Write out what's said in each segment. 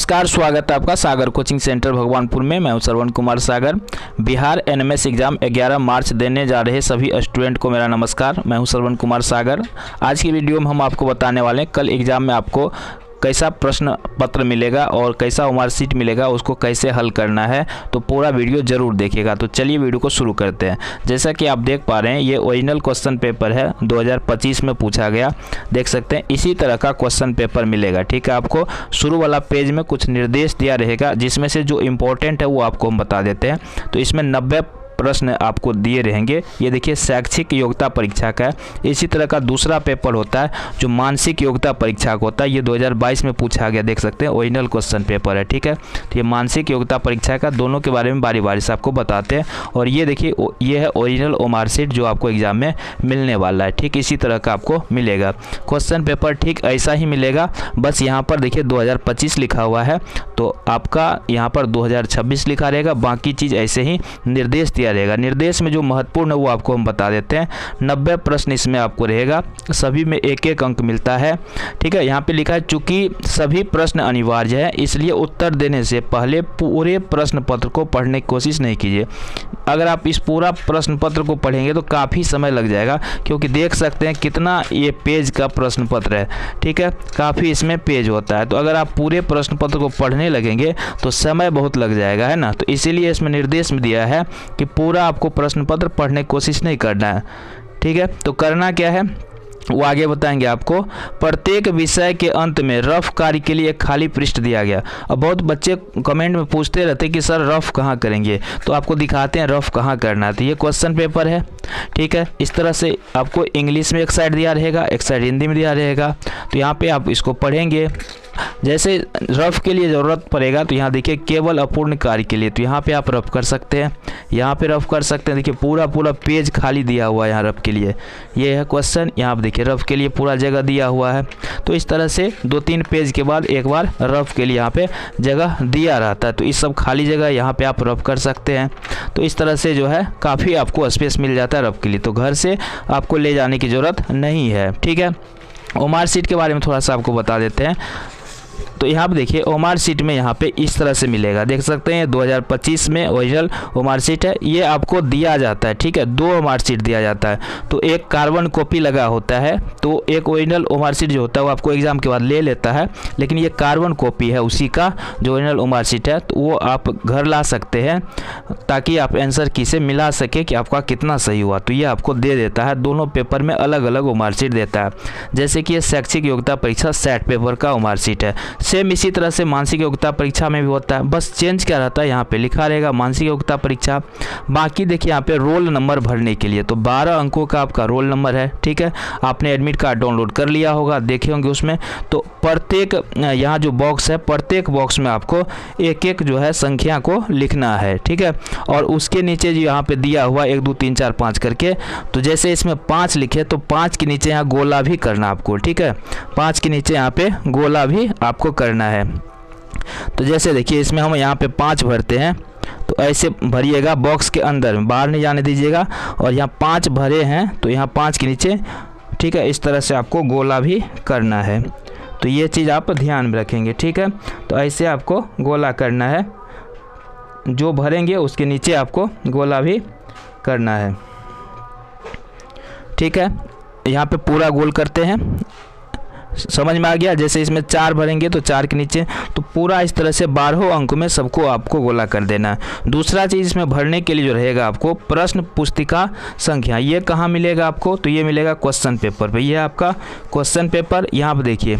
नमस्कार, स्वागत है आपका सागर कोचिंग सेंटर भगवानपुर में। मैं हूं श्रवण कुमार सागर। बिहार एनएमएस एग्जाम 11 मार्च देने जा रहे सभी स्टूडेंट को मेरा नमस्कार। मैं हूं श्रवण कुमार सागर। आज की वीडियो में हम आपको बताने वाले हैं कल एग्जाम में आपको कैसा प्रश्न पत्र मिलेगा और कैसा मार्कशीट मिलेगा, उसको कैसे हल करना है। तो पूरा वीडियो जरूर देखिएगा। तो चलिए वीडियो को शुरू करते हैं। जैसा कि आप देख पा रहे हैं, ये ओरिजिनल क्वेश्चन पेपर है, 2025 में पूछा गया। देख सकते हैं इसी तरह का क्वेश्चन पेपर मिलेगा। ठीक है, आपको शुरू वाला पेज में कुछ निर्देश दिया रहेगा, जिसमें से जो इम्पोर्टेंट है वो आपको हम बता देते हैं। तो इसमें 90 प्रश्न आपको दिए रहेंगे। ये देखिए शैक्षिक योग्यता परीक्षा का है। इसी तरह का दूसरा पेपर होता है जो मानसिक योग्यता परीक्षा का होता है। ये 2022 में पूछा गया, देख सकते हैं ओरिजिनल क्वेश्चन पेपर है। ठीक है, तो ये मानसिक योग्यता परीक्षा का, दोनों के बारे में बारी बारी से आपको बताते हैं। और ये देखिए ये है ओरिजिनल मार्कशीट जो आपको एग्जाम में मिलने वाला है। ठीक इसी तरह का आपको मिलेगा क्वेश्चन पेपर। ठीक ऐसा ही मिलेगा, बस यहाँ पर देखिए 2025 लिखा हुआ है, तो आपका यहाँ पर 2026 लिखा रहेगा। बाकी चीज़ ऐसे ही निर्देश दिया रहेगा। निर्देश में जो महत्वपूर्ण है वो आपको हम बता देते हैं। 90 प्रश्न इसमें आपको रहेगा, सभी में एक एक अंक मिलता है। ठीक है, यहाँ पे लिखा है चूंकि सभी प्रश्न अनिवार्य है, इसलिए उत्तर देने से पहले पूरे प्रश्न पत्र को पढ़ने की कोशिश नहीं कीजिए। अगर आप इस पूरा प्रश्न पत्र को पढ़ेंगे तो काफ़ी समय लग जाएगा, क्योंकि देख सकते हैं कितना ये पेज का प्रश्न पत्र है। ठीक है, काफ़ी इसमें पेज होता है, तो अगर आप पूरे प्रश्न पत्र को पढ़ने लगेंगे तो समय बहुत लग जाएगा, है ना। तो इसीलिए इसमें निर्देश में दिया है कि पूरा आपको प्रश्न पत्र पढ़ने की कोशिश नहीं करना है। ठीक है, तो करना क्या है वो आगे बताएंगे आपको। प्रत्येक विषय के अंत में रफ कार्य के लिए एक खाली पृष्ठ दिया गया। अब बहुत बच्चे कमेंट में पूछते रहते कि सर रफ कहाँ करेंगे, तो आपको दिखाते हैं रफ कहाँ करना है। तो ये क्वेश्चन पेपर है। ठीक है, इस तरह से आपको इंग्लिश में एक साइड दिया रहेगा, एक साइड हिंदी में दिया रहेगा। तो यहाँ पे आप इसको पढ़ेंगे। जैसे रफ के लिए ज़रूरत पड़ेगा तो यहाँ देखिए केवल अपूर्ण कार्य के लिए, तो यहाँ पे आप रफ कर सकते हैं, यहाँ पे रफ कर सकते हैं। देखिए पूरा पेज खाली दिया हुआ है यहाँ रफ के लिए। ये है क्वेश्चन, यहाँ पे देखिए रफ के लिए पूरा जगह दिया हुआ है। तो इस तरह से 2-3 पेज के बाद एक बार रफ के लिए यहाँ पे जगह दिया रहता है। तो इस सब खाली जगह यहाँ पे आप रफ कर सकते हैं। तो इस तरह से जो है काफ़ी आपको स्पेस मिल जाता है रफ के लिए, तो घर से आपको ले जाने की ज़रूरत नहीं है। ठीक है, मार्कशीट के बारे में थोड़ा सा आपको बता देते हैं। तो यहाँ पे देखिए मार्कशीट में यहाँ पे इस तरह से मिलेगा, देख सकते हैं 2025 में ओरिजिनल मार्कशीट है। ये आपको दिया जाता है। ठीक है, 2 मार्कशीट दिया जाता है, तो एक कार्बन कॉपी लगा होता है। तो एक ओरिजिनल मार्कशीट जो होता है वो आपको एग्जाम के बाद ले लेता है, लेकिन ये कार्बन कॉपी है उसी का जो ओरिजिनल मार्कशीट है, तो वो आप घर ला सकते हैं ताकि आप आंसर की से मिला सके कि आपका कितना सही हुआ। तो ये आपको दे देता है, दोनों पेपर में अलग अलग मार्कशीट देता है। जैसे कि ये शैक्षिक योग्यता परीक्षा सेट पेपर का मार्कशीट है। सेम इसी तरह से मानसिक योग्यता परीक्षा में भी होता है, बस चेंज क्या रहता है यहाँ पे लिखा रहेगा मानसिक योग्यता परीक्षा। बाकी देखिए यहाँ पे रोल नंबर भरने के लिए तो 12 अंकों का आपका रोल नंबर है। ठीक है, आपने एडमिट कार्ड डाउनलोड कर लिया होगा, देखे होंगे उसमें। तो प्रत्येक यहाँ जो बॉक्स है, प्रत्येक बॉक्स में आपको एक एक जो है संख्या को लिखना है। ठीक है, और उसके नीचे जो यहाँ पे दिया हुआ 1 2 3 4 5 करके, तो जैसे इसमें 5 लिखे तो 5 के नीचे यहाँ गोला भी करना आपको। ठीक है, 5 के नीचे यहाँ पे गोला भी आपको करना है। तो जैसे देखिए इसमें हम यहाँ पे 5 भरते हैं, तो ऐसे भरिएगा बॉक्स के अंदर, बाहर नहीं जाने दीजिएगा। और यहाँ 5 भरे हैं तो यहाँ 5 के नीचे, ठीक है, इस तरह से आपको गोला भी करना है। तो ये चीज़ आप ध्यान में रखेंगे। ठीक है, तो ऐसे आपको गोला करना है, जो भरेंगे उसके नीचे आपको गोला भी करना है। ठीक है, यहाँ पे पूरा गोल करते हैं, समझ में आ गया। जैसे इसमें 4 भरेंगे तो 4 के नीचे, तो पूरा इस तरह से 12 अंक में सबको आपको गोला कर देना है। दूसरा चीज़ इसमें भरने के लिए जो रहेगा आपको प्रश्न पुस्तिका संख्या, ये कहाँ मिलेगा आपको, तो ये मिलेगा क्वेश्चन पेपर पे। ये आपका क्वेश्चन पेपर, यहाँ पे देखिए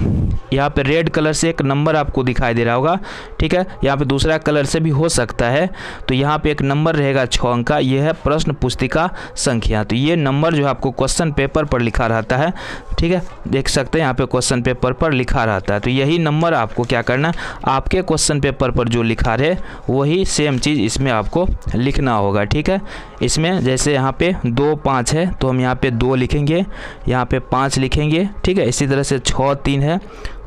यहाँ पे रेड कलर से एक नंबर आपको दिखाई दे रहा होगा। ठीक है, यहाँ पे दूसरा कलर से भी हो सकता है। तो यहाँ पे एक नंबर रहेगा 6 अंक का, ये है प्रश्न पुस्तिका संख्या। तो ये नंबर जो आपको क्वेश्चन पेपर पर लिखा रहता है। ठीक है, देख सकते हैं यहाँ पे क्वेश्चन पेपर पर लिखा रहता है। तो यही नंबर आपको क्या करना है, आपके क्वेश्चन पेपर पर जो लिखा रहे वही सेम चीज़ इसमें आपको लिखना होगा। ठीक है, इसमें जैसे यहाँ पे 2 5 है तो हम यहाँ पे 2 लिखेंगे, यहाँ पे 5 लिखेंगे। ठीक है, इसी तरह से 6 3 है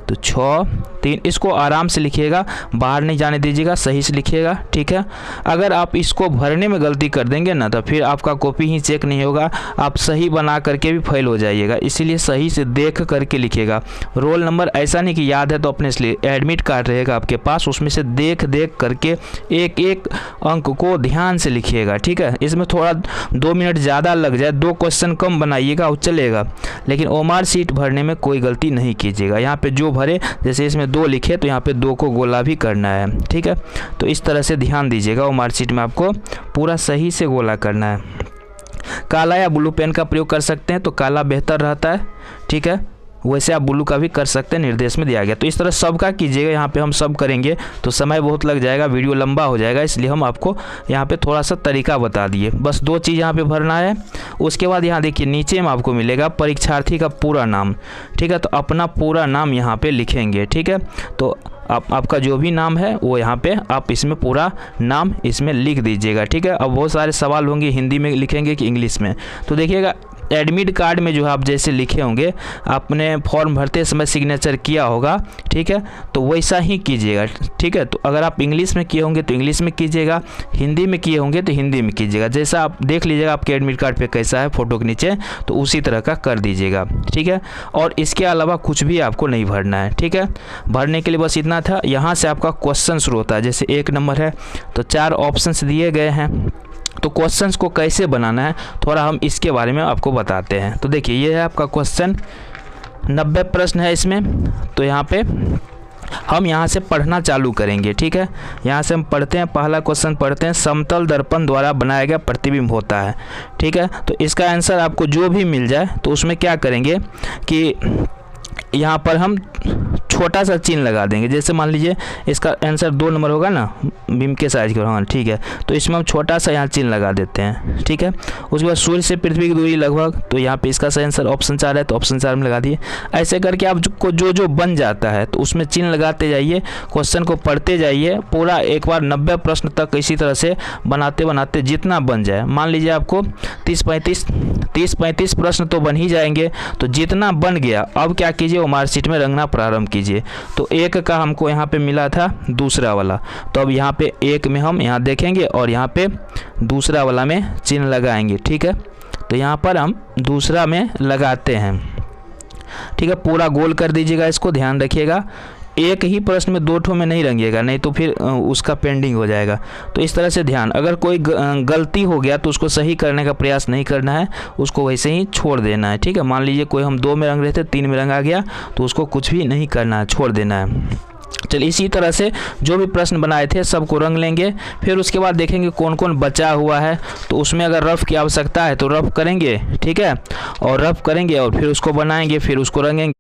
तो 6 3, इसको आराम से लिखिएगा, बाहर नहीं जाने दीजिएगा, सही से लिखिएगा, ठीक है। अगर आप इसको भरने में गलती कर देंगे ना तो फिर आपका कॉपी ही चेक नहीं होगा, आप सही बना करके भी फेल हो जाइएगा। इसीलिए सही से देख करके लिखिएगा। रोल नंबर ऐसा नहीं कि याद है तो अपने इसलिए एडमिट कार्ड रहेगा आपके पास, उसमें से देख करके एक एक अंक को ध्यान से लिखिएगा, ठीक है। इसमें थोड़ा 2 मिनट ज़्यादा लग जाए, 2 क्वेश्चन कम बनाइएगा और चलेगा, लेकिन ओमार शीट भरने में कोई गलती नहीं कीजिएगा। यहाँ पे जो भरे, जैसे इसमें 2 लिखे तो यहाँ पे 2 को गोला भी करना है, ठीक है। तो इस तरह से ध्यान दीजिएगा, ओमार शीट में आपको पूरा सही से गोला करना है। काला या ब्लू पेन का प्रयोग कर सकते हैं तो काला बेहतर रहता है, ठीक है। वैसे आप ब्लू का भी कर सकते हैं, निर्देश में दिया गया। तो इस तरह सबका कीजिएगा। यहाँ पे हम सब करेंगे तो समय बहुत लग जाएगा, वीडियो लंबा हो जाएगा, इसलिए हम आपको यहाँ पे थोड़ा सा तरीका बता दिए। बस 2 चीज़ यहाँ पे भरना है। उसके बाद यहाँ देखिए नीचे में आपको मिलेगा परीक्षार्थी का पूरा नाम, ठीक है। तो अपना पूरा नाम यहाँ पे लिखेंगे, ठीक है। तो आपका जो भी नाम है वो यहाँ पे आप इसमें पूरा नाम इसमें लिख दीजिएगा, ठीक है। अब बहुत सारे सवाल होंगे, हिंदी में लिखेंगे कि इंग्लिश में। तो देखिएगा एडमिट कार्ड में जो आप जैसे लिखे होंगे, आपने फॉर्म भरते समय सिग्नेचर किया होगा, ठीक है। तो वैसा ही कीजिएगा, ठीक है। तो अगर आप इंग्लिश में किए होंगे तो इंग्लिश में कीजिएगा, हिंदी में किए होंगे तो हिंदी में कीजिएगा। जैसा आप देख लीजिएगा आपके एडमिट कार्ड पे कैसा है फोटो के नीचे, तो उसी तरह का कर दीजिएगा, ठीक है। और इसके अलावा कुछ भी आपको नहीं भरना है, ठीक है। भरने के लिए बस इतना था। यहाँ से आपका क्वेश्चन शुरू होता है। जैसे 1 नंबर है तो 4 ऑप्शंस दिए गए हैं। तो क्वेश्चंस को कैसे बनाना है थोड़ा हम इसके बारे में आपको बताते हैं। तो देखिए ये है आपका क्वेश्चन, 90 प्रश्न है इसमें। तो यहाँ पे हम यहाँ से पढ़ना चालू करेंगे, ठीक है। यहाँ से हम पढ़ते हैं, पहला क्वेश्चन पढ़ते हैं। समतल दर्पण द्वारा बनाया गया प्रतिबिंब होता है, ठीक है। तो इसका आंसर आपको जो भी मिल जाए तो उसमें क्या करेंगे कि यहाँ पर हम छोटा सा चिन्ह लगा देंगे। जैसे मान लीजिए इसका आंसर 2 नंबर होगा ना, बिंब के साइज का, हाँ ठीक है। तो इसमें हम छोटा सा यहाँ चिन्ह लगा देते हैं, ठीक है। उसके बाद सूर्य से पृथ्वी की दूरी लगभग, तो यहाँ पे इसका सही आंसर ऑप्शन 4 है तो ऑप्शन 4 में लगा दिए। ऐसे करके आपको जो बन जाता है तो उसमें चिन्ह लगाते जाइए, क्वेश्चन को पढ़ते जाइए पूरा। एक बार 90 प्रश्न तक इसी तरह से बनाते बनाते जितना बन जाए, मान लीजिए आपको 30-35 प्रश्न तो बन ही जाएंगे। तो जितना बन गया अब क्या कीजिए, वो मार्कशीट में रंगना प्रारंभ कीजिए। तो 1 का हमको यहाँ पे मिला था दूसरा वाला, तो अब यहाँ पे 1 में हम यहाँ देखेंगे और यहाँ पे दूसरा वाला में चिन्ह लगाएंगे, ठीक है। तो यहाँ पर हम दूसरा में लगाते हैं, ठीक है। पूरा गोल कर दीजिएगा, इसको ध्यान रखिएगा। एक ही प्रश्न में 2 ठो में नहीं रंगिएगा, नहीं तो फिर उसका पेंडिंग हो जाएगा। तो इस तरह से ध्यान, अगर कोई गलती हो गया तो उसको सही करने का प्रयास नहीं करना है, उसको वैसे ही छोड़ देना है, ठीक है। मान लीजिए कोई हम 2 में रंग रहे थे, 3 में रंग आ गया तो उसको कुछ भी नहीं करना है, छोड़ देना है। चलिए इसी तरह से जो भी प्रश्न बनाए थे सबको रंग लेंगे। फिर उसके बाद देखेंगे कौन कौन बचा हुआ है, तो उसमें अगर रफ की आवश्यकता है तो रफ करेंगे, ठीक है। और रफ करेंगे और फिर उसको बनाएंगे, फिर उसको रंगेंगे।